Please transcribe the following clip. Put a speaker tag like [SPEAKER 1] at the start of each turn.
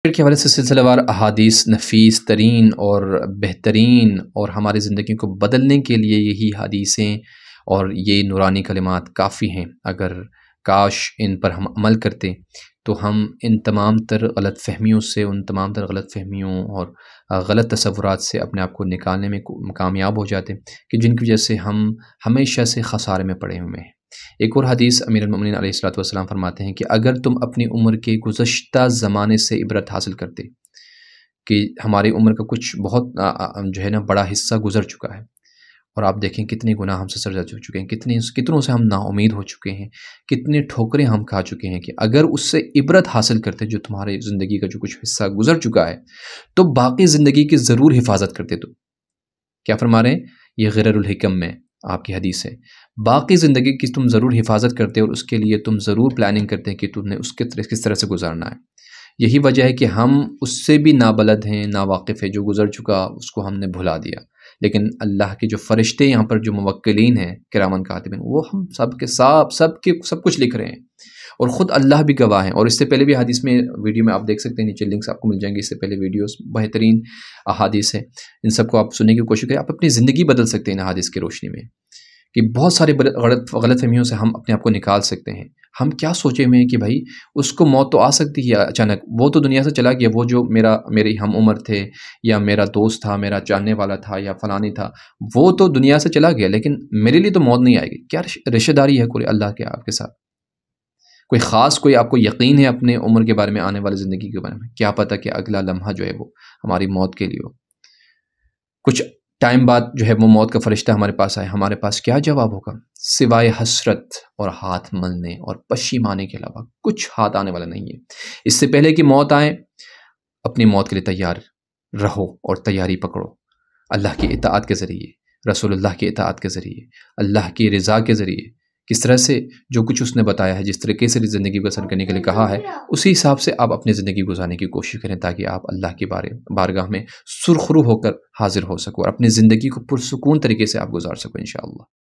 [SPEAKER 1] کے حوالے سے سلسلہ وار احادیث نفیس ترین اور بہترین اور ہماری زندگی کو بدلنے کے لیے یہی حدیثیں اور یہ نورانی کلمات کافی ہیں۔ اگر کاش ان پر ہم عمل کرتے تو ہم ان تمام تر غلط فہمیوں سے، ان تمام تر غلط فہمیوں اور غلط تصورات سے اپنے آپ کو نکالنے میں کامیاب ہو جاتے کہ جن کی وجہ سے ہم ہمیشہ سے خسارے میں پڑے ہوئے ہیں۔ ایک اور حدیث امیر المؤمنین علیہ الصلوۃ والسلام فرماتے ہیں کہ اگر تم اپنی عمر کے گزشتہ زمانے سے عبرت حاصل کرتے کہ ہماری عمر کا کچھ بہت جو ہے نا بڑا حصہ گزر چکا ہے، اور آپ دیکھیں کتنے گناہ ہم سے سرزد ہو چکے ہیں، کتنوں سے ہم نا امید ہو چکے ہیں، کتنے ٹھوکریں ہم کھا چکے ہیں، کہ اگر اس سے عبرت حاصل کرتے جو تمہاری زندگی کا جو کچھ حصہ گزر چکا ہے تو باقی زندگی کی ضرور حفاظت کرتے۔ تو کیا فرما رہے ہیں؟ یہ غرر الحکم میں آپ کی حدیث ہے، باقی زندگی کی تم ضرور حفاظت کرتے اور اس کے لیے تم ضرور پلاننگ کرتے ہیں کہ تم نے اس کے کس طرح سے گزارنا ہے۔ یہی وجہ ہے کہ ہم اس سے بھی نابلد ہیں، ناواقف ہے، جو گزر چکا اس کو ہم نے بھلا دیا، لیکن اللہ کے جو فرشتے یہاں پر جو موکلین ہیں کرامن کاتبین، وہ ہم سب کچھ لکھ رہے ہیں، اور خود اللہ بھی گواہ ہیں۔ اور اس سے پہلے بھی حدیث میں ویڈیو میں آپ دیکھ سکتے ہیں، نیچے لنکس آپ کو مل جائیں گے، اس سے پہلے ویڈیوز بہترین احادیث ہیں، ان سب کو آپ سننے کی کوشش کریں، آپ اپنی زندگی بدل سکتے ہیں ان احادیث کی روشنی میں، کہ بہت سارے غلط فہمیوں سے ہم اپنے آپ کو نکال سکتے ہیں۔ ہم کیا سوچے ہوئے ہیں کہ بھائی اس کو موت تو آ سکتی ہے اچانک، وہ تو دنیا سے چلا گیا، وہ جو میری ہم عمر تھے یا میرا دوست تھا، میرا جاننے والا تھا یا فلانی تھا، وہ تو دنیا سے چلا گیا، لیکن میرے لیے تو موت نہیں آئے گی۔ کیا رشتہ داری ہے کوئی اللہ کے آپ کے ساتھ؟ کوئی خاص کوئی آپ کو یقین ہے اپنے عمر کے بارے میں، آنے والی زندگی کے بارے میں؟ کیا پتہ کہ اگلا لمحہ جو ہے وہ ہماری موت کے لیے ہو، کچھ ٹائم بعد جو ہے وہ موت کا فرشتہ ہمارے پاس آئے، ہمارے پاس کیا جواب ہوگا؟ سوائے حسرت اور ہاتھ ملنے اور پشیمانے کے علاوہ کچھ ہاتھ آنے والا نہیں ہے۔ اس سے پہلے کہ موت آئے، اپنی موت کے لیے تیار رہو اور تیاری پکڑو، اللہ کی اطاعت کے ذریعے، رسول اللہ کی اطاعت کے ذریعے، اللہ کی رضا کے ذریعے، کس طرح سے جو کچھ اس نے بتایا ہے، جس طریقے سے زندگی کو بسر کرنے کے لیے کہا ہے، اسی حساب سے آپ اپنی زندگی گزارنے کی کوشش کریں، تاکہ آپ اللہ کی بارگاہ میں سرخرو ہو کر حاضر ہو سکو اور اپنی زندگی کو پرسکون طریقے سے آپ گزار سکو انشاءاللہ۔